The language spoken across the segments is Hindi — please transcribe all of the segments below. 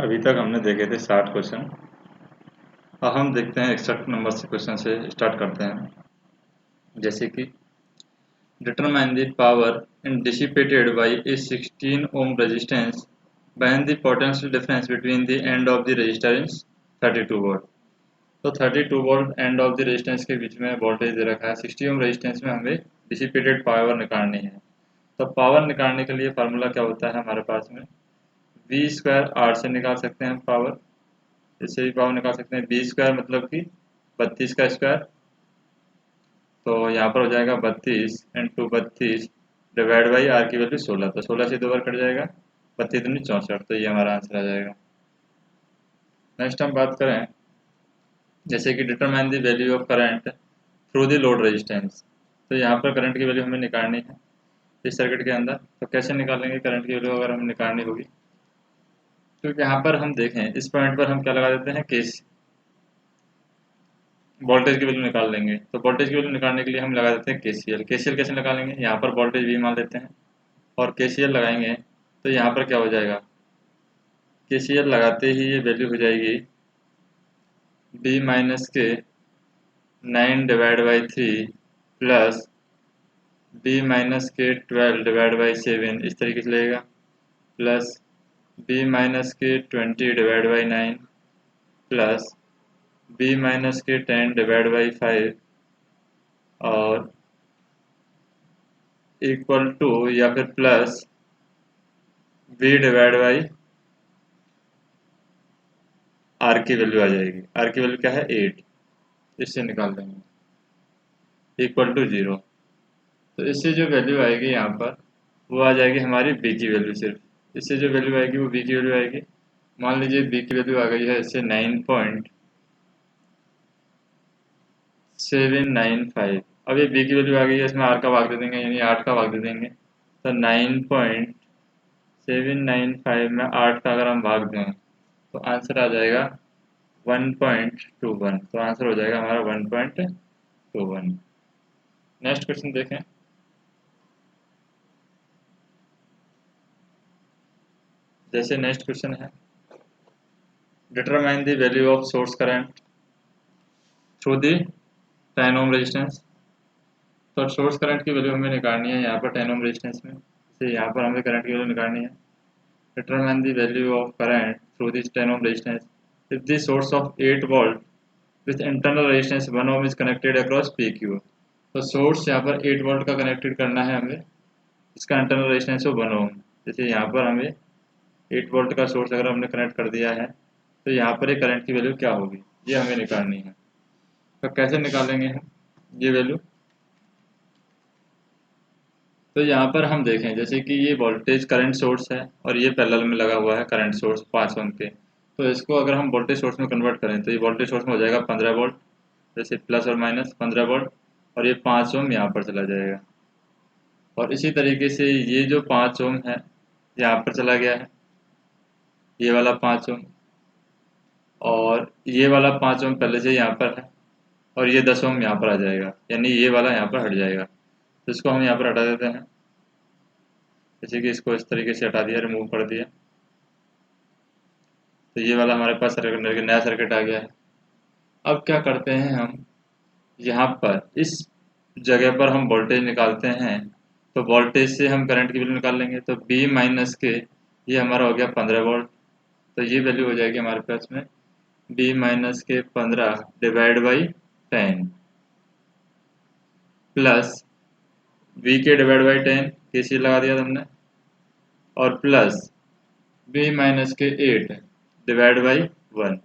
अभी तक हमने देखे थे 60 क्वेश्चन। अब हम देखते हैं 61 नंबर से क्वेश्चन से स्टार्ट करते हैं। जैसे कि determine the power in dissipated by a 16 ohm resistance when the potential difference between the end of the resistor is 32 volt. तो 32 volt end of the resistance के बीच में वोल्टेज दे रखा है। 60 ओम रेजिस्टेंस में हमें डिसिपेटेड पावर निकालनी है। तो पावर निकालने के लिए फार्मूला क्या होता है हमारे पास में, वी स्क्वायर आर से निकाल सकते हैं पावर। इससे भी पावर निकाल सकते हैं, बी स्क्वायर मतलब कि 32 का स्क्वायर। तो यहाँ पर हो जाएगा 32 इंटू 32 डिवाइड बाई आर की वैल्यू 16। तो 16 से 2 बार कट जाएगा, 32 दूनी 64। तो ये हमारा आंसर आ जाएगा। नेक्स्ट हम बात करें जैसे कि determine the value of current through the load resistance. तो यहाँ पर करंट की वैल्यू हमें निकालनी है इस सर्किट के अंदर। तो कैसे निकालेंगे करंट की वैल्यू अगर हमें निकालनी होगी? तो यहाँ पर हम देखें, इस पॉइंट पर हम क्या लगा देते हैं, केस वोल्टेज की वैल्यू निकाल लेंगे। तो वोल्टेज की वैल्यू निकालने के लिए हम लगा देते हैं केसीएल। केसीएल कैसे निकालेंगे, यहाँ पर वोल्टेज वी मान लेते हैं और केसीएल लगाएंगे। तो यहाँ पर क्या हो जाएगा, केसीएल लगाते ही ये वैल्यू हो जाएगी B minus K 9 divide by 3 plus B minus K 12 divide by 7, इस तरीके से लगेगा, plus B minus K 20 divide by 9 plus B minus K 10 divide by 5 और इक्वल टू या फिर plus V divide by R की वैल्यू आ जाएगी। आर की वैल्यू क्या है, 8। इससे निकाल देंगे इक्वल टू 0। तो इससे जो वैल्यू आएगी यहाँ पर वो आ जाएगी हमारी बी की वैल्यू। सिर्फ इससे जो वैल्यू आएगी वो बी की वैल्यू आएगी। मान लीजिए बी की वैल्यू आ गई है इससे 9.795। अब ये बी की वैल्यू आ गई है, इसमें आर का भाग दे देंगे, यानी 8 का भाग दे देंगे। तो 9.795 में 8 का अगर हम भाग दें तो आंसर आ जाएगा 1.21। तो आंसर हो जाएगा हमारा 1.21। नेक्स्ट क्वेश्चन देखें। जैसे नेक्स्ट क्वेश्चन है determine the value of source current through the 10 ohm resistance. तो सोर्स करंट की वैल्यू हमें निकालनी है यहाँ पर 10 ओम रेजिस्टेंस में। जैसे यहाँ पर हमें करंट की वैल्यू निकालनी है, determine the value of current through this 10 ohm resistance if the source of 8 volt with internal resistance 1 ohm is connected across P Q. तो सोर्स यहाँ पर 8 वोल्ट का कनेक्टेड करना है हमें, इसका इंटरनल रेजिस्टेंस है 1 ओम। जैसे यहाँ पर हमें 8 वोल्ट का सोर्स अगर हमने कनेक्ट कर दिया है तो यहाँ पर ये करंट की वैल्यू क्या होगी ये हमें निकालनी है। तो कैसे निकालेंगे हम ये वैल्यू? तो यहाँ पर हम देखें जैसे कि ये वोल्टेज करंट सोर्स है और ये पैरेलल में लगा हुआ है करंट सोर्स 5 ओम के। तो इसको अगर हम वोल्टेज सोर्स में कन्वर्ट करें तो ये वोल्टेज सोर्स में हो जाएगा 15 वोल्ट, जैसे प्लस और माइनस 15 वोल्ट, और ये 5 ओम यहाँ पर चला जाएगा। और इसी तरीके से ये जो 5 ओम है यहाँ पर चला गया है, ये वाला 5 ओम, और ये वाला 5 ओम पहले से यहाँ पर है, और ये 10 ओम यहाँ पर आ जाएगा, यानी ये वाला यहाँ पर हट जाएगा। तो इसको हम यहाँ पर हटा देते हैं, जैसे कि इसको इस तरीके से हटा दिया, रिमूव कर दिया। तो ये वाला हमारे पास सर्किट, नया सर्किट आ गया है। अब क्या करते हैं हम, यहाँ पर इस जगह पर हम वोल्टेज निकालते हैं। तो वोल्टेज से हम करंट की वैल्यू निकाल लेंगे। तो बी माइनस के ये हमारा हो गया 15 वोल्ट। तो ये वैल्यू हो जाएगी हमारे पास में बी माइनस के 15 डिवाइड बाई 10 प्लस वी के डिवाइड बाई 10, केसी लगा दिया तुमने, और प्लस बी माइनस के 8 डिवाइड बाई 1,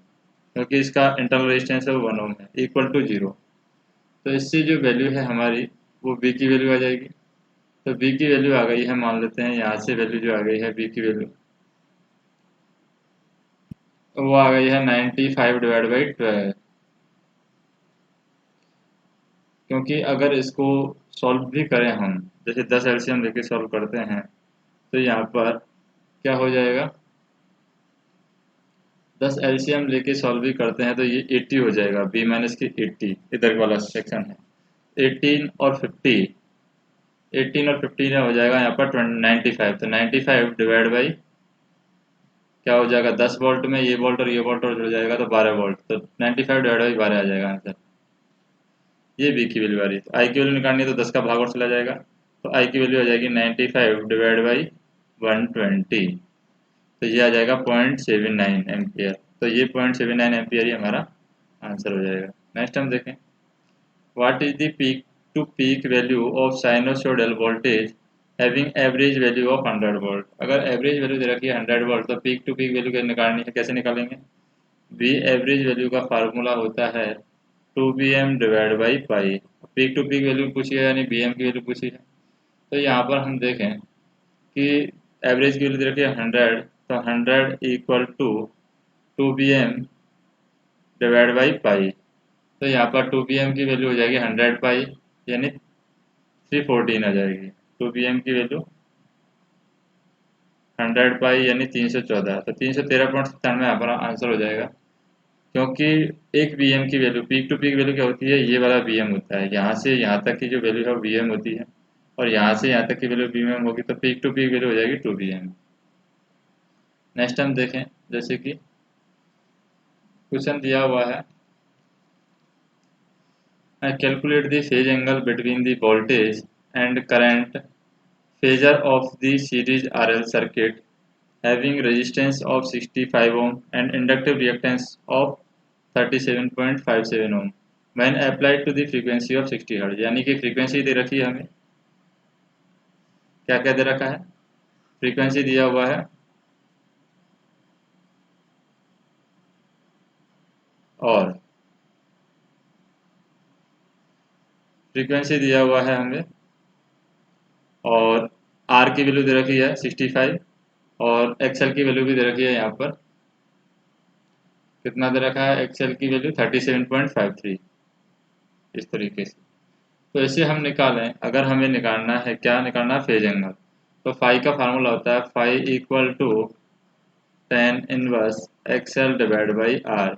क्योंकि इसका इंटरनल रेजिस्टेंस है वो 1 ओम है, इक्वल टू 0। तो इससे जो वैल्यू है हमारी वो बी की वैल्यू आ जाएगी। तो बी की वैल्यू आ गई है, मान लेते हैं यहाँ से वैल्यू जो आ गई है बी की वैल्यू वो आ गई है 95 डिवाइड बाई 12। क्योंकि अगर इसको सॉल्व भी करें हम, जैसे 10 एलसीएम लेके सॉल्व करते हैं तो यहाँ पर क्या हो जाएगा, 10 एलसीएम लेके सॉल्व भी करते हैं तो ये 80 हो जाएगा, बी माइनस की 80 इधर वाला सेक्शन है। 18 और 50, 18 और 15 हो जाएगा यहाँ पर 95। तो 95 डिवाइड बाई क्या हो जाएगा, 10 वोल्ट में ये वोल्ट और ये वोल्ट और जुड़ जाएगा तो 12 वोल्ट, तो 95 डिवाइड बाई 12 आ जाएगा आंसर। ये बी की वैल्यू आ रही है, तो आई की वैल्यू निकालनी है तो 10 का भाग और चला जाएगा, तो आई की वैल्यू आ जाएगी 95 डिवाइड बाई 120, तो ये आ जाएगा 0.79 एम्पियर। तो ये 0.79 एम्पियर ही हमारा आंसर हो जाएगा। नेक्स्ट हम देखें, what is the peak to peak value of sinusoidal voltage having average value of 100 volt. अगर एवरेज वैल्यू दे रखी है 100 वोल्ट तो पीक टू पीक वैल्यू निकालनी है, कैसे निकालेंगे, वी एवरेज वैल्यू का फार्मूला होता है 2bm divide by pi. Peak to peak value पूछी है यानी bm की वैल्यू पूछी है, तो यहाँ पर हम देखें कि एवरेज की वैल्यू दे रखी है 100, तो 100 equal to 2bm divide by pi, तो यहाँ पर 2bm की वैल्यू हो जाएगी 100 पाई यानी 314 आ जाएगी। 2bm की वैल्यू 100 पाई यानी 314, तो 313.97 यहाँ पर आंसर हो जाएगा। क्योंकि एक bm की value, peak to peak value क्या होती है, ये वाला bm होता है, यहाँ से यहाँ तक की जो वैल्यू है वो bm होती है, और यहाँ से यहाँ तक की वैल्यू bm होगी, तो पीक टू पीक वैल्यू हो जाएगी 2bm। नेक्स्ट हम देखें, जैसे कि क्वेश्चन दिया हुआ है, I calculate the phase angle between the voltage and current phasor of the series RL circuit having resistance of 65 ohm and inductive reactance of 37.57 ohm when applied to the frequency of 60 Hz। यानी कि फ्रीक्वेंसी दे रखी है हमें, क्या क्या दे रखा है, फ्रीक्वेंसी दिया हुआ है और फ्रीक्वेंसी दिया हुआ है हमें, और आर की वैल्यू दे रखी है 65 और एक्सएल की वैल्यू भी दे रखी है, यहाँ पर कितना दे रखा है, एक्सएल की वैल्यू 37.53, इस तरीके से। तो इसे हम निकालें, अगर हमें निकालना है, क्या निकालना है, फेज एंगल, तो फाई का फार्मूला होता है phi equal to tan inverse XL divide by R.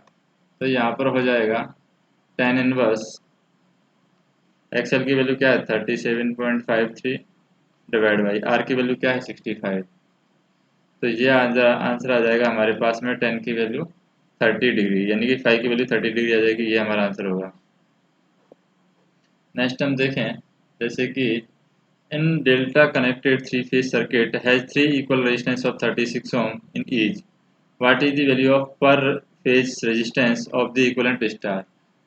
तो यहाँ पर हो जाएगा tan इनवर्स एक्सएल की वैल्यू क्या है 37.53 डिवाइड बाई आर की वैल्यू क्या है 65, तो ये आंसर आ जाएगा हमारे पास में 10 की वैल्यू 30 डिग्री, यानी कि फाई की वैल्यू 30 डिग्री आ जाएगी, ये हमारा आंसर होगा। नेक्स्ट हम देखें, जैसे कि in delta connected three phase circuit has three equal resistance of 36 ohm in each, what is the value of per phase resistance of the equivalent star.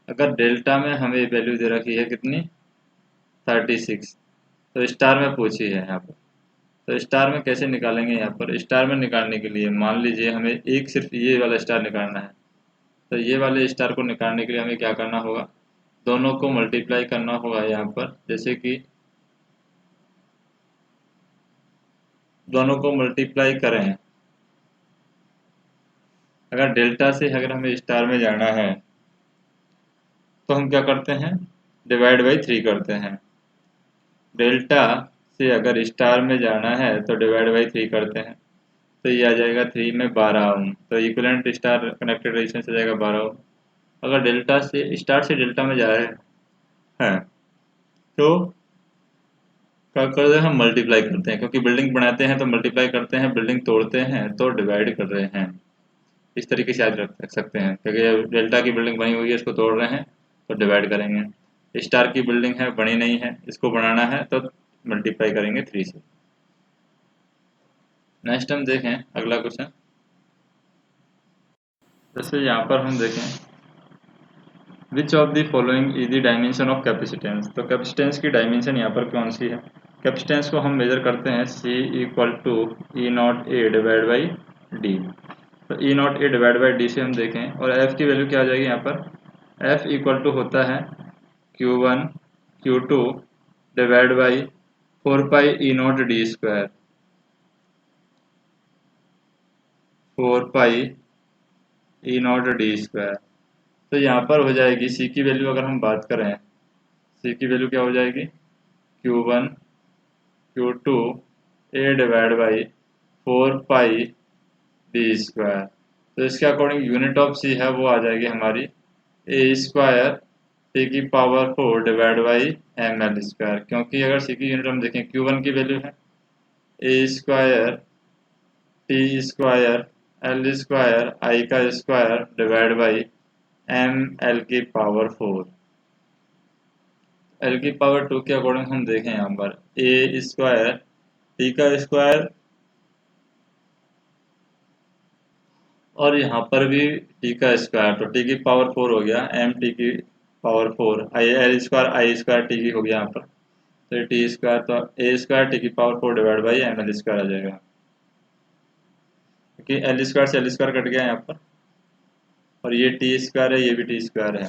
अगर डेल्टा में हमें वैल्यू दे रखी है कितनी 36, तो स्टार में पूछी है यहाँ पर, तो स्टार में कैसे निकालेंगे, यहाँ पर स्टार में निकालने के लिए मान लीजिए हमें एक सिर्फ ये वाला स्टार निकालना है, तो ये वाले स्टार को निकालने के लिए हमें क्या करना होगा, दोनों को मल्टीप्लाई करना होगा। यहाँ पर जैसे कि दोनों को मल्टीप्लाई करें, अगर डेल्टा से अगर हमें स्टार में जाना है तो हम क्या करते हैं, डिवाइड बाई 3 करते हैं। डेल्टा से अगर स्टार में जाना है तो डिवाइड बाई 3 करते हैं, तो ये आ जाएगा 3 में 12 ओम, तो इक्विवेलेंट स्टार कनेक्टेड रेजिस्टेंस आ जाएगा 12 ओम। अगर डेल्टा से स्टार से डेल्टा में जा रहे हैं तो क्या करते हैं, हम मल्टीप्लाई करते हैं, क्योंकि बिल्डिंग बनाते हैं तो मल्टीप्लाई करते हैं, बिल्डिंग तोड़ते हैं तो डिवाइड कर रहे हैं। इस तरीके से याद रख सकते हैं, क्योंकि डेल्टा की बिल्डिंग बनी हुई है, इसको तोड़ रहे हैं तो डिवाइड करेंगे। स्टार की बिल्डिंग है, बनी नहीं है, इसको बनाना है तो मल्टीप्लाई करेंगे 3 से। नेक्स्ट हम देखें अगला क्वेश्चन, जैसे यहाँ पर हम देखें which of the following is the dimension of capacitance. तो कैपेसिटेंस की डायमेंशन यहाँ पर कौन सी है, कैपेसिटेंस को हम मेजर करते हैं C equal to E naught A divide by D. तो E naught A divide by D से हम देखें, और एफ की वैल्यू क्या आ जाएगी, यहाँ पर एफ इक्वल टू होता है Q1 Q2 divide by 4 pi E not D square, 4 pi E not D square. तो यहाँ पर हो जाएगी सी की वैल्यू, अगर हम बात करें सी की वैल्यू क्या हो जाएगी Q1 Q2 A divide by 4 pi D square. तो इसके अकॉर्डिंग यूनिट ऑफ सी है वो आ जाएगी हमारी ए स्क्वायर टी की power 4 divide by M L square, क्योंकि अगर सी की यूनिट हम देखें Q1 की वैल्यू है A square T square L square I का square divide by M L की पावर 4। एल की पावर 2 के अकॉर्डिंग हम देखें यहाँ पर ए स्क्वायर टी का स्क्वायर और यहाँ पर भी टी का स्क्वायर, तो टी की पावर 4 हो गया एम टी की पावर 4, आई स्क्वायर टी की हो गया यहाँ पर, तो टी स्क्वायर तो ए स्क्वायर टी की power 4 divide by M L square आ जाएगा, क्योंकि एल स्क्वायर से एल स्क्वायर कट गया यहाँ पर, और ये टी स्क्वायर है, ये भी टी स्क्वायर है,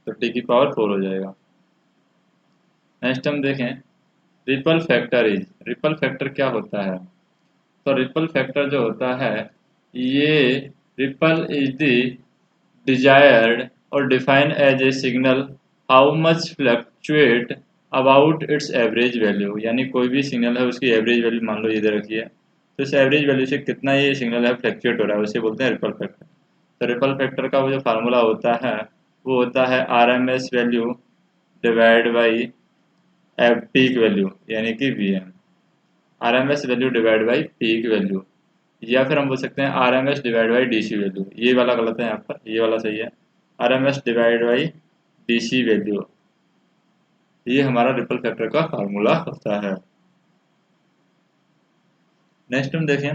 तो टी की पावर 4 हो जाएगा। नेक्स्ट हम देखें ripple factor is, ripple factor क्या होता है? तो रिपल फैक्टर जो होता है, ये रिपल इज द डिजायर्ड और define as a signal how much fluctuate about its average value, यानी कोई भी सिग्नल है उसकी एवरेज वैल्यू मान लो ये दे रखी है, तो इस एवरेज वैल्यू से कितना ये सिग्नल है फ्लक्चुएट हो रहा है, उसे बोलते हैं रिपल फैक्टर। तो रिपल फैक्टर का वो जो फार्मूला होता है वो होता है R M S value divide by F peak value, यानी कि V M, R M S value divide by peak value, या फिर हम बोल सकते हैं R M S divide by D C value. ये वाला गलत है यहाँ पर, ये वाला सही है, R M S divide by D C value, ये हमारा रिपल फैक्टर का फार्मूला होता है। नेक्स्ट हम देखें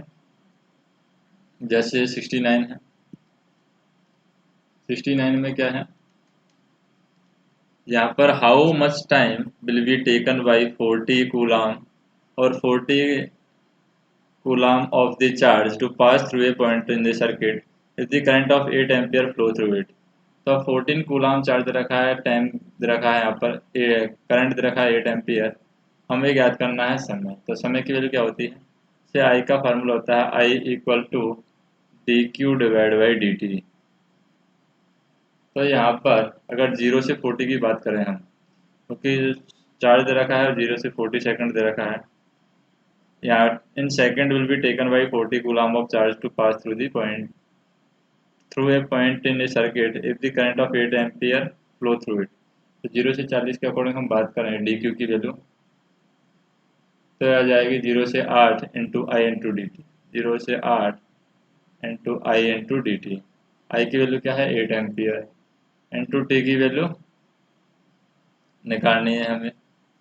जैसे 69 है, 69 में क्या है, यहाँ पर how much time will be taken by 40 coulomb और 40 coulomb of the charge to pass through a point in the circuit if the current of 8 ampere flow through it। तो 14 कूलाम चार्ज दे रखा है, टाइम दे रखा है, यहाँ पर करंट दे रखा है 8 एम्पियर, हमें ज्ञात करना है समय। तो समय की वैल्यू क्या होती है, से आई का फार्मूला होता है I equal to D Q divide by D T. तो यहाँ पर अगर 0 से 40 की बात करें हम, क्योंकि चार्ज दे रखा है और 0 से 40 सेकंड दे रखा है, yeah, in second will be taken by 40 coulomb of charge to pass through a point in a circuit if the current of 8 ampere flow through it। तो 0 से 40 के अकॉर्डिंग हम बात करें डी क्यू की वैल्यू, तो आ जाएगी 0 से 8 इंटू आई इंटू डी टी, 0 से 8 इंटू आई इंटू डी टी। आई की वैल्यू क्या है 8 एम्पियर, इंटू टी की वैल्यू निकालनी है हमें,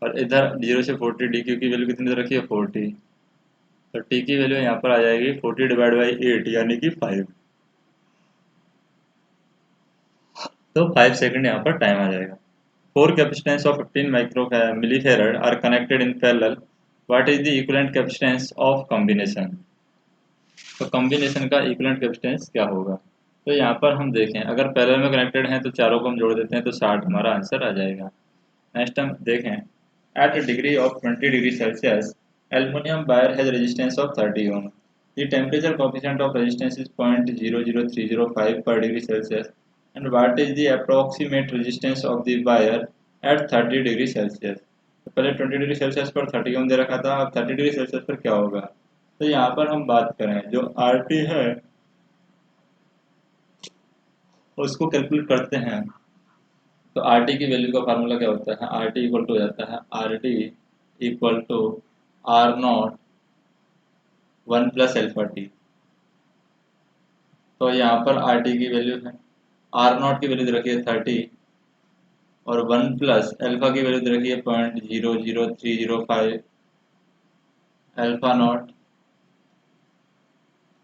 और इधर 0 से 40 डी क्यू की वैल्यू कितनी दे रखी है 40, तो टी की वैल्यू यहाँ पर आ जाएगी 40 डिवाइड बाई 8 यानी कि 5, तो 5 सेकंड यहाँ पर टाइम आ जाएगा। 4 capacitance of 15 micro millifarad are connected in parallel, what is the equivalent capacitance of combination? तो कॉम्बिनेशन का इक्विवेलेंट कैपेसिटेंस क्या होगा? तो यहाँ पर हम देखें अगर पैरेलल में कनेक्टेड हैं तो चारों को हम जोड़ देते हैं तो 60 हमारा आंसर आ जाएगा। नेक्स्ट हम देखें at a degree of 20 degree Celsius aluminium wire has resistance of 30 ohm, the temperature coefficient of resistance is 0.00305 per degree Celsius, and what is the approximate resistance of the wire at 30 degree Celsius? तो पहले 20 डिग्री सेल्सियस पर 30 ओम दे रखा था, अब 30 डिग्री सेल्सियस पर क्या होगा? तो यहाँ पर हम बात करें जो आर टी है उसको कैलकुलेट करते हैं, तो आर टी की वैल्यू का फार्मूला क्या होता है, आर टी इक्वल टू हो जाता है R T equal to R naught 1 plus alpha T. तो यहाँ पर आर टी की वैल्यू है, आर नॉट की वैल्यू दे रखी है 30 और 1 प्लस एल्फा की वैल्यू दे रखी है 0.00305 एल्फा नॉट,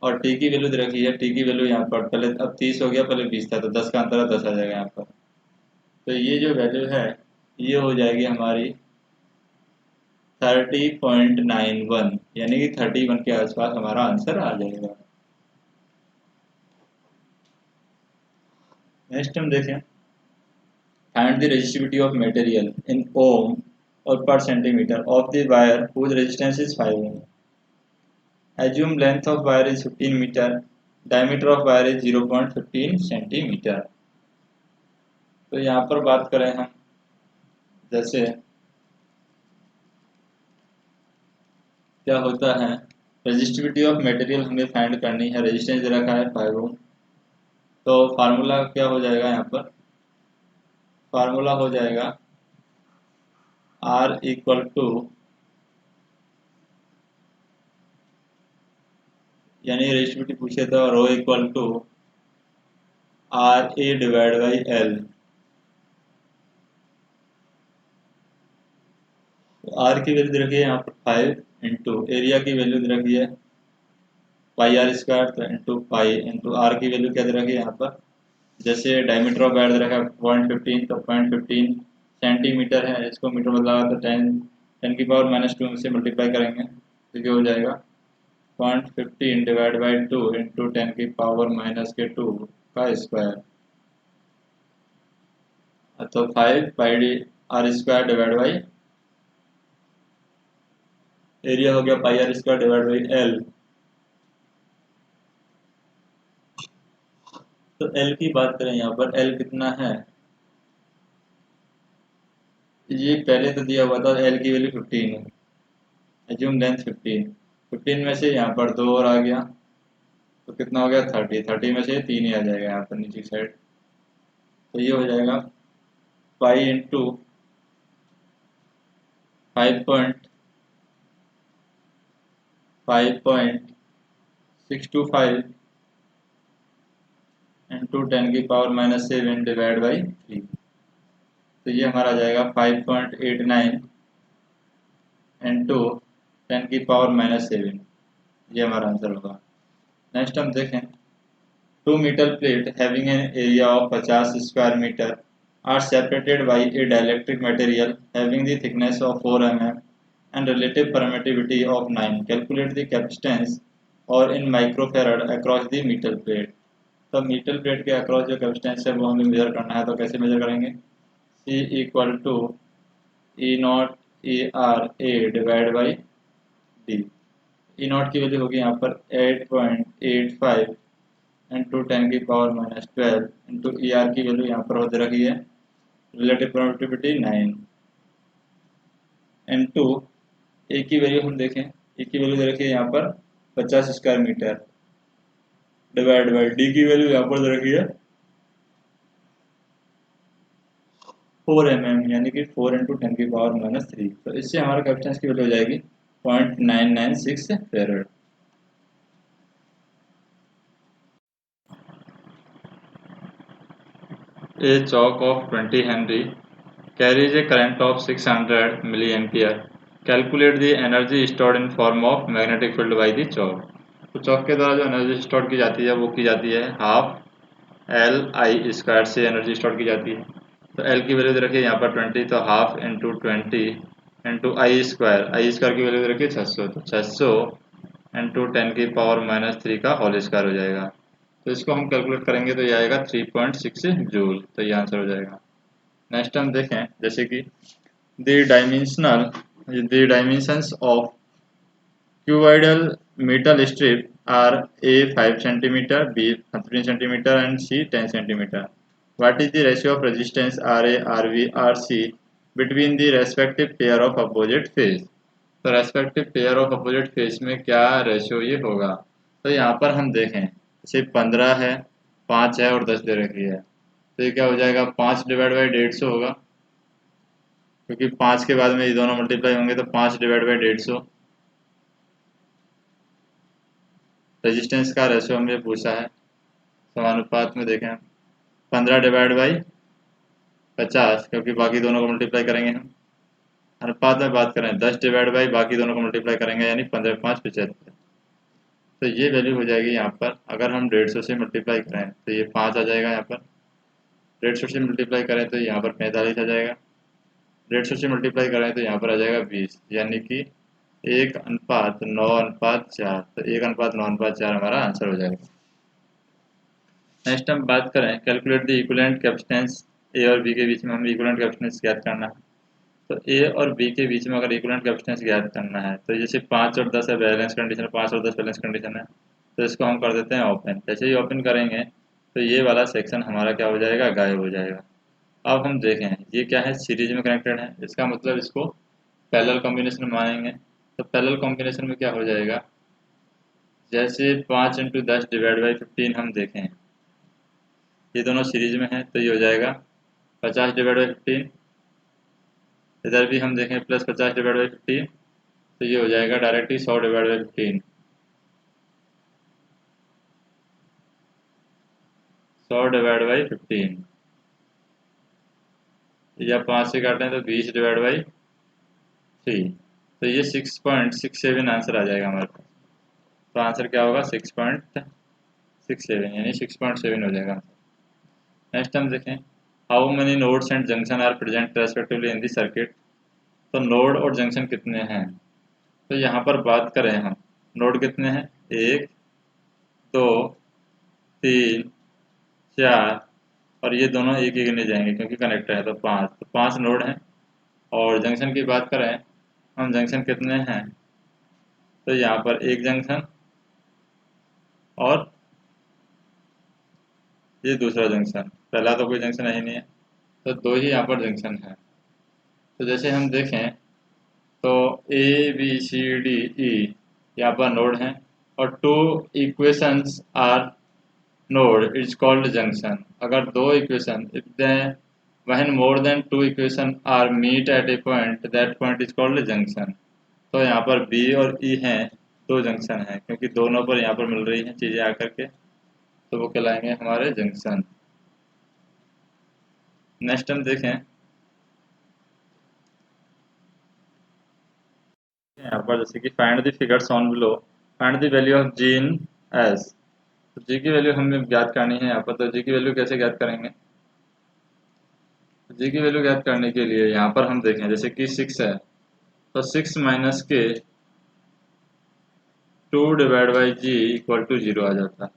और टी की वैल्यू दे रखी है, टी की वैल्यू यहाँ पर पहले अब 30 हो गया, पहले 20 था, तो 10 का अंतर है, 10 आ जाएगा यहाँ पर। तो ये जो वैल्यू है ये हो जाएगी हमारी 30.91, यानी कि 31 के आसपास हमारा आंसर आ जाएगा। नेक्स्ट हम देखें find the resistivity of material in ohm और per centimeter of the wire whose resistance is 5 ohm. Assume length of wire is 15 meter, diameter of wire is 0.15 centimetre. तो यहाँ पर बात करें हम जैसे क्या होता है, रेजिस्टिविटी ऑफ मटेरियल हमें फाइंड करनी है, रेजिस्टेंस दे रखा है 5 ओम, तो फार्मूला क्या हो जाएगा, यहाँ पर फार्मूला हो जाएगा R इक्वल टू यानी रेजिस्टिविटी पूछे तो rho equal to R A divide by L. R की वैल्यू दे रखी है यहाँ पर 5 इंटू एरिया की वैल्यू दे रखी है पाई आर स्क्वायर, तो इंटू पाई इंटू आर की वैल्यू क्या दे रखी है यहाँ पर, जैसे डायमीटर ऑफ वायर दे रखा है 0.15, तो 0.15 सेंटीमीटर है, इसको मीटर में बदला तो 10 की पावर -2 से मल्टीप्लाई करेंगे तो क्या हो जाएगा 0.15 डिवाइड बाई 2 इंटू 10 की पावर-2 का स्क्वायर, तो 5 pi R square divide by area हो गया pi R square divide by L. तो एल की बात करें यहाँ पर एल कितना है, ये पहले तो दिया हुआ था एल की वैल्यू 15 है, एज्यूम लेंथ 15 में से यहाँ पर 2 और आ गया तो कितना हो गया 30 में से 3 ही आ जाएगा यहाँ पर नीचे की साइड, तो ये हो जाएगा पाई इंटू 5.625 इंटू 10 की पावर-7 डिवाइड बाई 3, तो ये हमारा आ जाएगा 5.89 इंटू 10 की पावर-7, ये हमारा आंसर होगा। नेक्स्ट हम देखें, 2 metal plate having an area of 50 square meter are separated by a dielectric material having the thickness of 4 mm and relative permittivity of 9. Calculate the capacitance और in microfarad across the metal plate. तो metal plate के across जो capacitance है वो हमें मेजर करना है, तो कैसे मेजर करेंगे, C equal to E naught A R A divide by D. E naught की वैल्यू होगी यहाँ पर 8.85 इंटू 10 की पावर-12 इंटू ई आर की वैल्यू यहाँ पर हो दे रखी है रिलेटिव परमिटिविटी 9 इंटू ए की वैल्यू हम देखें, ए की वैल्यू दे रखी है यहाँ पर 50 square metre divide by D की वैल्यू यहाँ पर दे रखी है 4 mm, यानी कि 4 इंटू 10 की पावर-3, तो इससे हमारा कैपेसिटेंस की वैल्यू हो जाएगी 0.996 फेरेड। A chalk of 20 Henry carries a current of 600 milliampere. Calculate the energy stored in form of magnetic field by the chalk. तो चौक के द्वारा जो एनर्जी स्टोर की जाती है वो की जाती है हाफ एल आई स्क्वायर से एनर्जी स्टोर की जाती है। तो एल की वैल्यू दे रखी है यहाँ पर 20, तो हाफ इंटू 20 इंटू आई स्क्वायर की वैल्यू दे रखी है 600, तो 600 इंटू 10 की पावर-3 का होल स्क्वायर हो जाएगा। तो इसको हम कैलकुलेट करेंगे तो ये आएगा 3.6 जूल, तो ये आंसर हो जाएगा। नेक्स्ट हम देखें, जैसे कि the dimensions of cuboidal metal strip are A 5 centimeter, B 15 centimeter and C 10 centimeter. What is the ratio of resistance R A R V R C between the respective pair of opposite faces. तो respective pair of opposite faces में क्या रेशियो ये होगा, तो यहाँ पर हम देखें जैसे 15 है, 5 है और 10 दे रखी है, तो ये क्या हो जाएगा 5 डिवाइड बाई 150 होगा, क्योंकि 5 के बाद में ये दोनों मल्टीप्लाई होंगे तो 5 डिवाइड बाई 150। रेजिस्टेंस का रेशियो हमें पूछा है, समानुपात में देखें 15 डिवाइड बाई 50, क्योंकि बाकी दोनों को मल्टीप्लाई करेंगे हम। अनुपात में बात करें 10 डिवाइड बाई बाकी दोनों को मल्टीप्लाई करेंगे, यानी 15 5 75। तो ये वैल्यू हो जाएगी यहाँ पर, अगर हम 150 से मल्टीप्लाई करें तो ये 5 आ जाएगा, यहाँ पर 150 से मल्टीप्लाई करें तो यहाँ पर 45 आ जाएगा, 150 से मल्टीप्लाई करें तो यहाँ पर आ जाएगा 20, यानी कि 1:9:4, तो 1:9:4 हमारा आंसर हो जाएगा। नेक्स्ट हम बात करें कैलकुलेट द इक्विवेलेंट कैपेसिटेंस, ए और बी के बीच में हमें इक्विवेलेंट कैपेसिटेंस ज्ञात करना है। तो ए और बी के बीच में अगर इक्विवेलेंट कैपेसिटेंस ज्ञात करना है तो जैसे 5 और 10 है बैलेंस कंडीशन, 5 और 10 बैलेंस कंडीशन है, तो इसको हम कर देते हैं ओपन। जैसे ही ओपन करेंगे तो ये वाला सेक्शन हमारा क्या हो जाएगा, गायब हो जाएगा। अब हम देखें ये क्या है, सीरीज में कनेक्टेड है, इसका मतलब इसको पैरेलल कॉम्बिनेशन में मानेंगे। तो पैरेलल कॉम्बिनेशन में क्या हो जाएगा, जैसे 5 इंटू 10 डिवाइड बाई 15 हम देखें, ये दोनों सीरीज में है तो ये हो जाएगा 50 डिवाइड बाई 15, इधर भी हम देखें प्लस 50 डिवाइड बाई 15, तो ये हो जाएगा directly 100 divide by 15। 100 divide by 15, या 5 से काटें तो 20 डिवाइड बाई 3, तो ये 6.67 आंसर आ जाएगा हमारे पास। तो आंसर क्या होगा 6.67, यानी 6.7 हो जाएगा। नेक्स्ट हम देखें, how many nodes and junction are present respectively in the circuit. तो नोड और जंक्शन कितने हैं, तो यहाँ पर बात करें हम, नोड कितने हैं, 1 2 3 4, और ये दोनों एक एक नहीं जाएंगे क्योंकि कनेक्टर है, तो 5, तो 5 नोड हैं। और जंक्शन की बात करें हम, जंक्शन कितने हैं, तो यहाँ पर एक जंक्शन और ये दूसरा जंक्शन, पहला तो कोई जंक्शन है ही नहीं है, तो 2 ही यहाँ पर जंक्शन है। तो जैसे हम देखें तो A B C D E यहाँ पर नोड हैं, और 2 equations are node is called junction. अगर 2 equation, if when more than 2 equation are meet at a point, that point is called junction. तो यहाँ पर बी और ई हैं, 2 जंक्शन हैं, क्योंकि दोनों पर यहाँ पर मिल रही हैं चीज़ें आकर के, तो वो कहलाएंगे हमारे जंक्शन। नेक्स्ट हम देखें, यहाँ पर जैसे कि find the figures on below, find the value of G in S. तो जी की वैल्यू हमें ज्ञात करनी है यहाँ पर, तो जी की वैल्यू कैसे ज्ञात करेंगे, जी की वैल्यू ज्ञात करने के लिए यहाँ पर हम देखें, जैसे कि 6 है, तो 6 माइनस के 2 divide by G equal to 0 आ जाता है।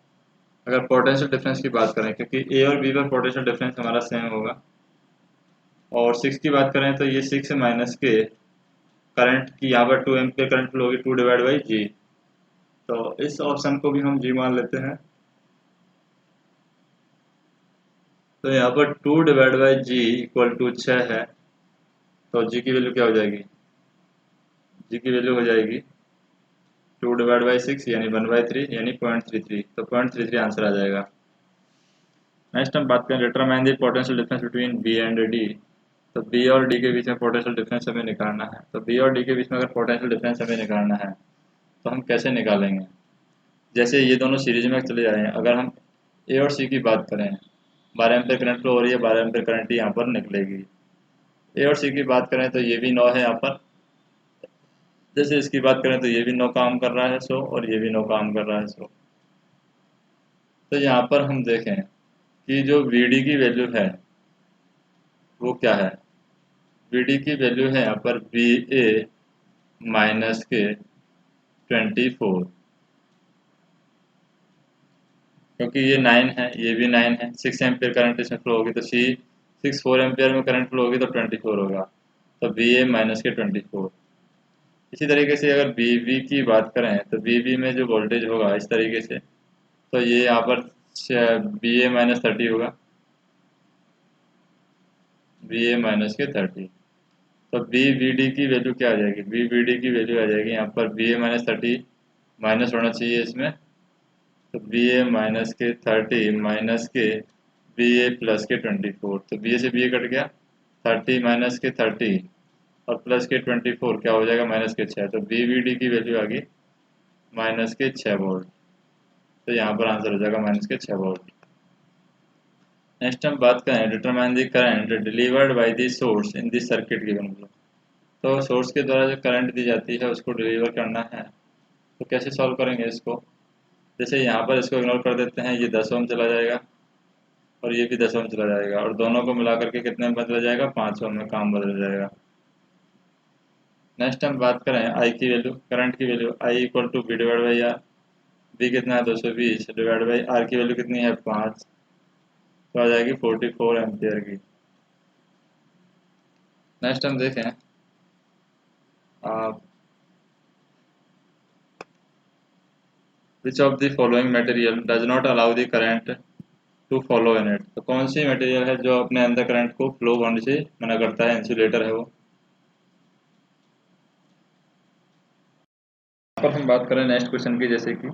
अगर पोटेंशियल डिफरेंस की बात करें, क्योंकि ए और बी पर पोटेंशियल डिफरेंस हमारा सेम होगा, और 6 की बात करें तो ये 6 माइनस के करंट की यहाँ पर 2 एम्पियर करंट फ्लो होगी, 2 डिवाइड बाई जी, तो इस ऑप्शन को भी हम जी मान लेते हैं। तो यहाँ पर 2 divide by G equal to 6 है, तो जी की वैल्यू क्या हो जाएगी, जी की वैल्यू हो जाएगी 2 डिवाइड बाई 6 यानी 1/3 यानी 0.33, तो 0.33 आंसर आ जाएगा। नेक्स्ट हम बात करें, determine the potential difference between B and D. तो बी और डी के बीच में पोटेंशियल डिफरेंस हमें निकालना है। तो बी और डी के बीच में अगर पोटेंशियल डिफरेंस हमें निकालना है तो हम कैसे निकालेंगे, जैसे ये दोनों सीरीज में चले जा रहे हैं, अगर हम ए और सी की बात करें, 12 एम्पियर करंट फ्लो हो रही है, 12 एम्पियर करंट यहाँ पर निकलेगी। ए और सी की बात करें तो ये भी 9 है यहाँ पर, जैसे इसकी बात करें तो ये भी 9 काम कर रहा है 100, और ये भी 9 काम कर रहा है 100। तो यहाँ पर हम देखें कि जो वी डी की वैल्यू है वो क्या है, वी डी की वैल्यू है यहाँ पर बी ए माइनस के 24, क्योंकि ये 9 है, ये भी 9 है, 6 एम्पियर करंट इसमें फ्लो होगी, तो सी 4 एम्पियर में करंट फ्लो होगी तो 24 होगा, तो बी ए माइनस के 24। इसी तरीके से अगर बी बी की बात करें तो बी बी में जो वोल्टेज होगा इस तरीके से, तो ये यहाँ पर बी ए माइनस 30 होगा, बी ए माइनस के 30, तो बी बी डी की वैल्यू क्या आ जाएगी, बी बी डी की वैल्यू आ जाएगी यहाँ पर बी ए माइनस 30 माइनस होना चाहिए इसमें, तो बी ए माइनस के 30 माइनस के बी ए प्लस के 24, तो बी ए से बी ए कट गया, 30 माइनस के 30 और प्लस के 24 क्या हो जाएगा, माइनस के 6, तो बी बी डी की वैल्यू आ गई माइनस के 6 वोल्ट, तो यहाँ पर आंसर हो जाएगा माइनस के 6 वोल्ट। नेक्स्ट हम बात करें, determine the current delivered by the source in the circuit given below. तो सोर्स के द्वारा जो करंट दी जाती है उसको डिलीवर करना है, तो कैसे सॉल्व करेंगे इसको, जैसे यहाँ पर इसको इग्नोर कर देते हैं, ये 10 ओम चला जाएगा और ये भी 10 ओम चला जाएगा, और दोनों को मिला करके कितने में बदला जाएगा, 5 ओम में काम बदल जाएगा। नेक्स्ट हम बात करें आई की वैल्यू, करंट की value, I equal to B divide by R, B कितना है 220 डिवाइड बाई आर की वैल्यू कितनी है 5, तो आ जाएगी 44 एम्पियर की। नेक्स्ट हम देखें, which of the following material does not allow the current to follow in it. तो कौन सी मटेरियल है जो अपने अंदर करंट को फ्लो होने से मना करता है, इंसुलेटर है वो। पर हम बात करें नेक्स्ट क्वेश्चन की, जैसे कि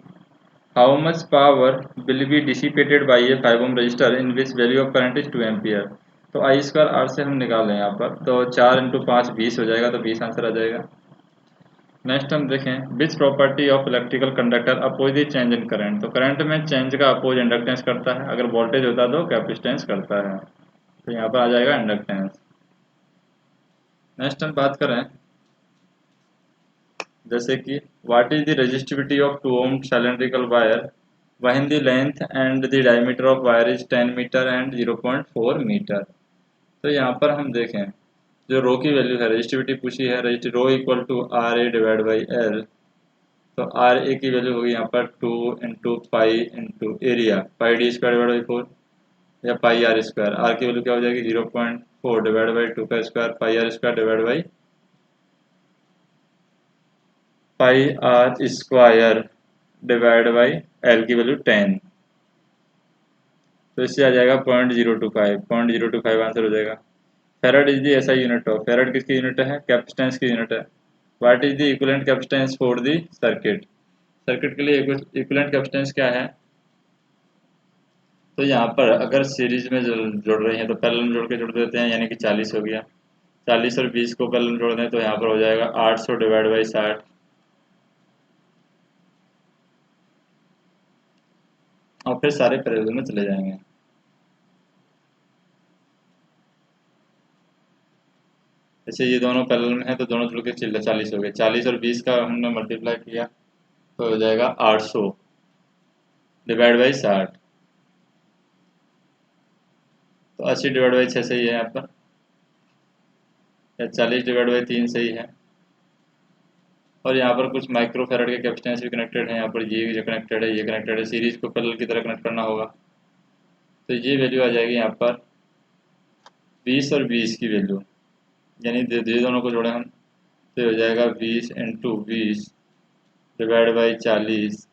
how much power will be dissipated by a 5 ohm resistor in which value of current is 2 ampere. तो आई स्क्वायर आर से हम निकाल लें यहाँ पर, तो 4 × 5 20 हो जाएगा, तो 20 आंसर आ जाएगा। नेक्स्ट हम देखें which property of electrical conductor oppose the change in current. तो करंट में चेंज का अपोज इंडक्टेंस करता है, अगर वोल्टेज होता तो कैपेसिटेंस करता है। तो यहाँ पर आ जाएगा इंडक्टेंस। नेक्स्ट हम बात करें जैसे कि what is the resistivity of 2 ohm cylindrical wire when the length and the diameter of wire is 10 metre and 0.4 metre. तो यहाँ पर हम देखें जो रो की वैल्यू है, रेजिस्टिविटी पूछी है, rho equal to R A divide by L. तो आर ए की वैल्यू होगी यहाँ पर 2 into pi into area, pi D square divide by 4 या पाई आर स्क्वायर। आर की वैल्यू क्या हो जाएगी 0.4 डिवाइड बाई 2 का square pi R square divide by pi R square divide by L की वैल्यू 10। तो इससे आ जाएगा 0.025, 0.025 आंसर हो जाएगा। फेराड इज दी ऐसा यूनिट ऑफ, फेराड किसकी यूनिट है, कैपेसिटेंस की यूनिट है। What is the equivalent capacitance for the circuit. Circuit के लिए इक्विवेलेंट कैपेसिटेंस क्या है। तो यहाँ पर अगर सीरीज में जोड़ रहे हैं तो पैरेलल में जोड़ के जोड़ देते हैं, यानी कि 40 हो गया। 40 और 20 को पैरेलल में जोड़ दें तो यहाँ पर हो जाएगा 800 डिवाइड बाई 60। और फिर सारे पैरेलल में चले जाएंगे। जैसे ये दोनों पैरेलल में है तो दोनों जुड़ के 40 हो गए। 40 और 20 का हमने मल्टीप्लाई किया तो हो जाएगा 800 डिवाइड बाई 60। तो 80 डिवाइड बाई 6 सही है यहाँ पर, या 40 डिवाइड बाई 3 सही है। और यहाँ पर कुछ माइक्रो फेराड के कैपेसिटेंस भी कनेक्टेड है। यहाँ पर ये जो कनेक्टेड है, ये कनेक्टेड है, सीरीज को पैरेलल की तरह कनेक्ट करना होगा। तो ये वैल्यू आ जाएगी यहाँ पर 20 और 20 की वैल्यू, यानी ये दोनों को जोड़े हम तो हो जाएगा 20 इंटू 20 डिवाइड बाई 40,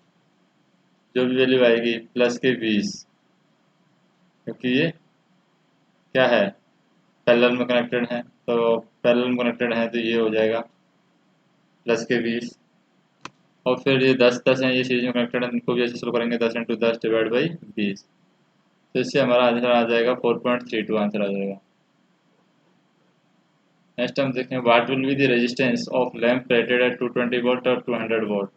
जो भी वैल्यू आएगी प्लस के 20, क्योंकि ये क्या है पैरेलल में कनेक्टेड है। तो पैरेलल में कनेक्टेड है तो ये हो जाएगा प्लस के 20। और फिर ये 10 है, ये सीरीज में कनेक्टेड है, इनको भी ऐसे शुरू करेंगे 10 इंटू 10 डिवाइड बाई 20। तो इससे हमारा आंसर आ जाएगा 4.32 आंसर आ जाएगा। नेक्स्ट हम देखें what will be the resistance of lamp rated eight 220 volt और 200 वोल्ट।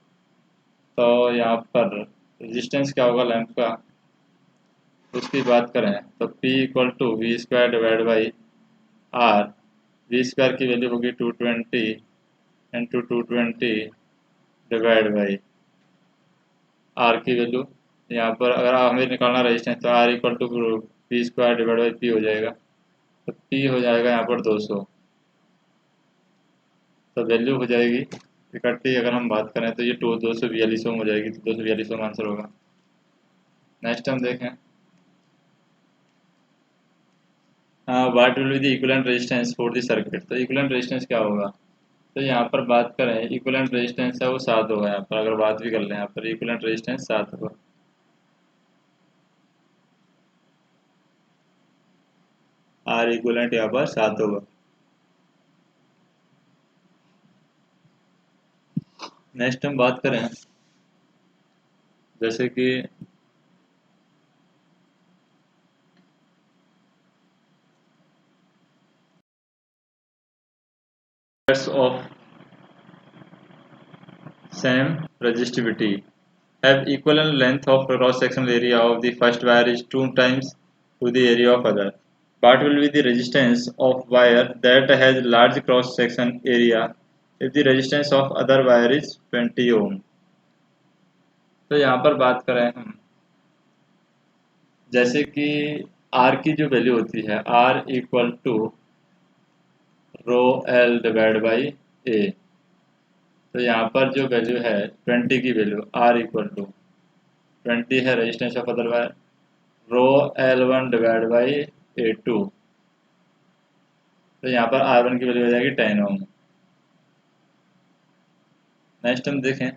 तो यहाँ पर रेजिस्टेंस क्या होगा लैम्प का, उसकी बात करें तो P equal to V square divide by R. V square की वैल्यू होगी 220 इंटू 220 डिवाइड बाई आर की वैल्यू। यहाँ पर अगर हमें निकालना रेजिस्टेंस तो R equal to V square divide by P हो जाएगा। तो पी हो जाएगा यहाँ पर 200। तो वैल्यू हो जाएगी इकट्ठी अगर हम बात करें तो ये 242 ओम हो जाएगी। तो 242 ओम आंसर होगा। नेक्स्ट हम देखें what will be the equivalent resistance for the circuit. तो इक्विवेलेंट रेजिस्टेंस क्या होगा। तो यहाँ पर बात करें इक्विवेलेंट रेजिस्टेंस है वो 7 होगा। यहाँ पर अगर बात भी कर लें यहाँ पर इक्विवेलेंट रेजिस्टेंस 7 होगा। आर इक्विवेलेंट यहाँ पर 7 होगा। नेक्स्ट हम बात करें जैसे कि of same resistivity have equivalent length of cross sectional area of the first wire is 2 times to the area of other. What will be the resistance of wire that has large cross section area if the resistance of other wire is 20 ohm। तो यहाँ पर बात करें हम जैसे कि R की जो वैल्यू होती है R equal to rho L divide by A. तो यहाँ पर जो वैल्यू है 20 की वैल्यू R इक्वल टू 20 है resistance of other wire, rho L1 divide by A2। तो यहाँ पर R1 की वैल्यू हो जाएगी 10 ओम। नेक्स्ट हम देखें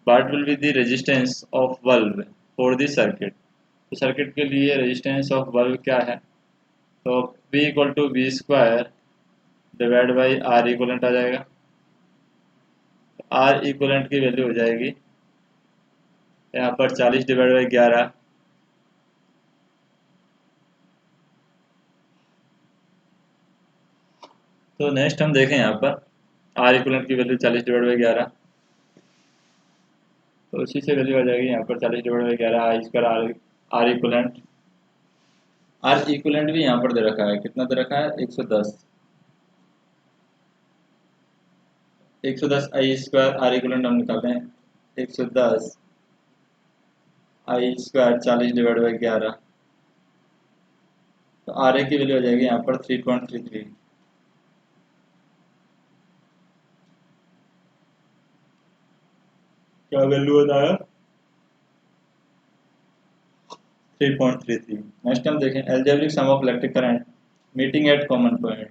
what will be the resistance of bulb for the circuit. तो सर्किट के लिए रेजिस्टेंस ऑफ बल्ब क्या है। तो P equal to V square divide by R equivalent आ जाएगा। आर इक्वलेंट की वैल्यू हो जाएगी यहाँ पर 40 डिवाइड बाई 11। तो नेक्स्ट हम देखें यहाँ पर आर इक्वलेंट की वैल्यू 40/11, तो उसी से वैल्यू आ जाएगी यहाँ पर 40/11 I square R equivalent. R equivalent भी यहाँ पर दे रखा है, कितना दे रखा है 110, 110 आई स्क्वायर आर इक्वलेंट हम निकालते हैं 110 आई स्क्वायर 40/11, तो आर ए की वैल्यू आ जाएगी यहाँ पर 3.33। क्या वैल्यू होता है 3.33। नेक्स्ट हम देखें algebraic sum of electric current meeting at common point.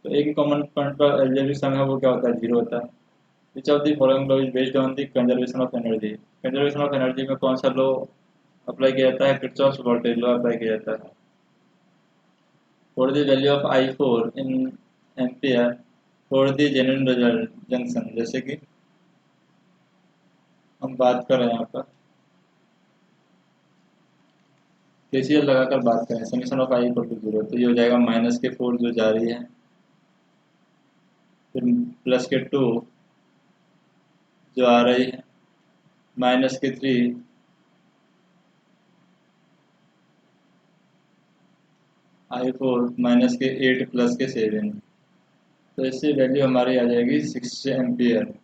तो एक ही कॉमन पॉइंट पर एल्जेब्रिक सम है वो क्या होता है 0 होता है। विच of the following law is based on the conservation of energy. Conservation of energy में कौन सा लॉ अप्लाई किया जाता है, किरचॉफ वोल्टेज लॉ अप्लाई किया जाता है। For the value of I4 in ampere for the genuine result junction, जैसे कि हम बात कर रहे हैं यहाँ पर केसीएल लगाकर बात करें समीशन ऑफ I = 0, तो ये हो जाएगा -4 जो जा रही है, फिर +2 जो आ रही है, -3 I4 -8 +7, तो इससे वैल्यू हमारी आ जाएगी 6 एम्पियर।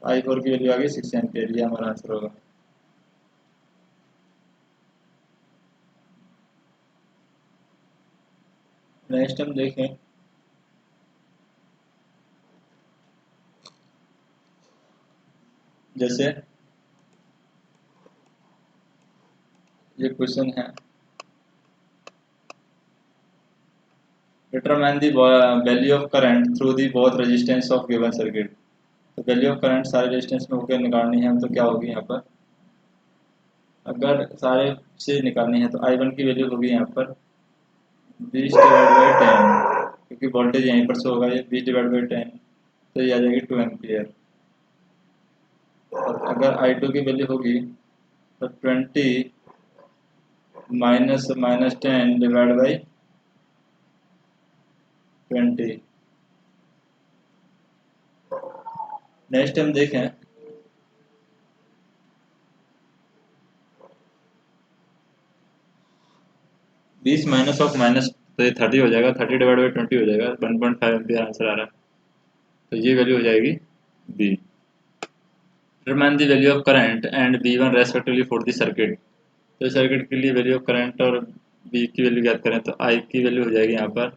I4 की वैल्यू आ गई 6 एम्पियर, ये हमारा आंसर होगा। नेक्स्ट हम देखें जैसे ये क्वेश्चन है, determine the value of current through the both resistance of given circuit. तो वैल्यू ऑफ करंट सारे रेजिस्टेंस में होकर निकालनी है, तो क्या होगी यहाँ पर, अगर सारे से निकालनी है तो I1 की वैल्यू होगी यहाँ पर 20/10, क्योंकि वोल्टेज यहीं पर से होगा, ये 20/10, तो ये आ जाएगी 2 एम्पियर। और अगर I2 की वैल्यू होगी तो 20 -10/20। नेक्स्ट हम देखें 20 माइनस ऑफ माइनस, तो ये 30 हो जाएगा, 30/20 हो जाएगा, 1.5 एम्पियर आंसर आ रहा है, तो ये वैल्यू हो जाएगी B. Determine the value of current and V1 respectively for the circuit. तो सर्किट के लिए वैल्यू ऑफ करंट और बी की वैल्यू ज्ञात करें, तो आई की वैल्यू हो जाएगी यहाँ पर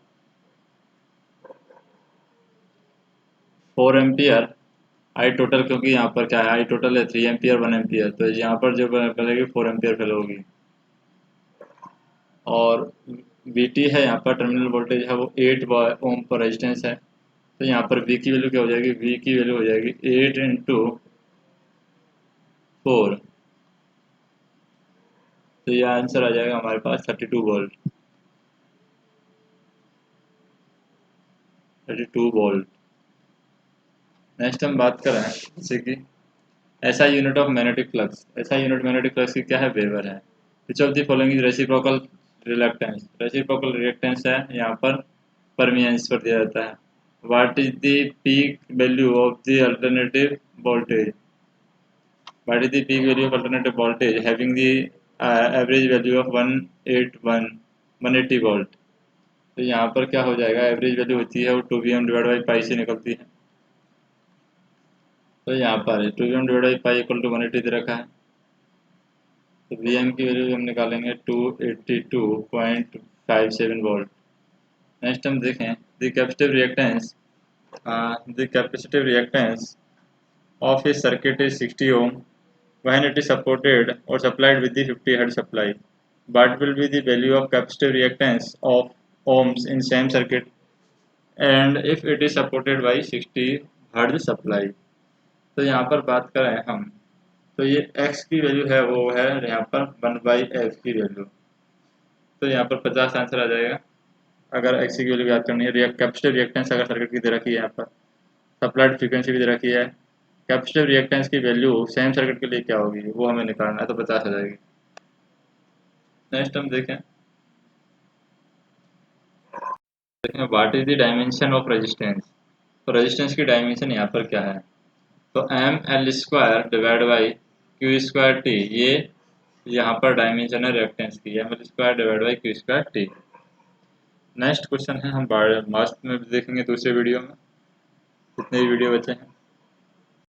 4 एम्पियर आई टोटल, क्योंकि यहाँ पर क्या है आई टोटल है 3 एम्पियर 1 एम्पियर, तो यहाँ पर जो बनेगी 4 एम्पियर फैल होगी। और VT है यहाँ पर टर्मिनल वोल्टेज है वो 8 ओम पर रेजिस्टेंस है, तो यहाँ पर V की वैल्यू क्या हो जाएगी, V की वैल्यू हो जाएगी 8 × 4, तो यह आंसर आ जाएगा हमारे पास 32 वोल्ट। 32 वोल्ट। नेक्स्ट हम बात करें जैसे कि ऐसा यूनिट ऑफ मैग्नेटिक फ्लक्स, ऐसा यूनिट मैग्नेटिक फ्लक्स की क्या है, वेबर है। विच of the following is reciprocal reluctance. Reciprocal reactance है यहाँ पर परमियंस पर दिया जाता है। What is the peak value of the alternative voltage. What is the peak value of alternative voltage having the average value of 180 volt. तो यहाँ पर क्या हो जाएगा, एवरेज वैल्यू होती है वो 2Vm/π से निकलती है, तो यहाँ पर 2Vm/π = 180 दे रखा है, तो Vm की वैल्यू हम निकालेंगे 282.57 वोल्ट। नेक्स्ट हम देखें the capacitive reactance of a circuit is 60 ohm when it is supported or supplied with the 50 Hz supply. What will be the value of capacitive reactance of ohms in same circuit and if it is supported by 60 Hz supply। तो यहाँ पर बात करें हम, तो ये x की वैल्यू है वो है यहाँ पर 1/f की वैल्यू, तो यहाँ पर 50 आंसर आ जाएगा। अगर x की वैल्यू याद करनी है, कैपेसिटिव रिएक्टेंस अगर सर्किट की दे रखी है, यहाँ पर सप्लाइड फ्रीक्वेंसी भी दे रखी है, कैपेसिटिव रिएक्टेंस की वैल्यू सेम सर्किट के लिए क्या होगी वो हमें निकालना है, तो 50 आ जाएगी। नेक्स्ट हम देखें what is the dimension of resistance. तो रेजिस्टेंस की डायमेंशन यहाँ पर क्या है, तो M L square divide by Q square T, ये यहाँ पर डायमेंशन है रिएक्टेंस की, M L square divide by Q square T. Next question है हम मास्ट में देखेंगे दूसरे वीडियो में, जितने भी वीडियो बचे हैं।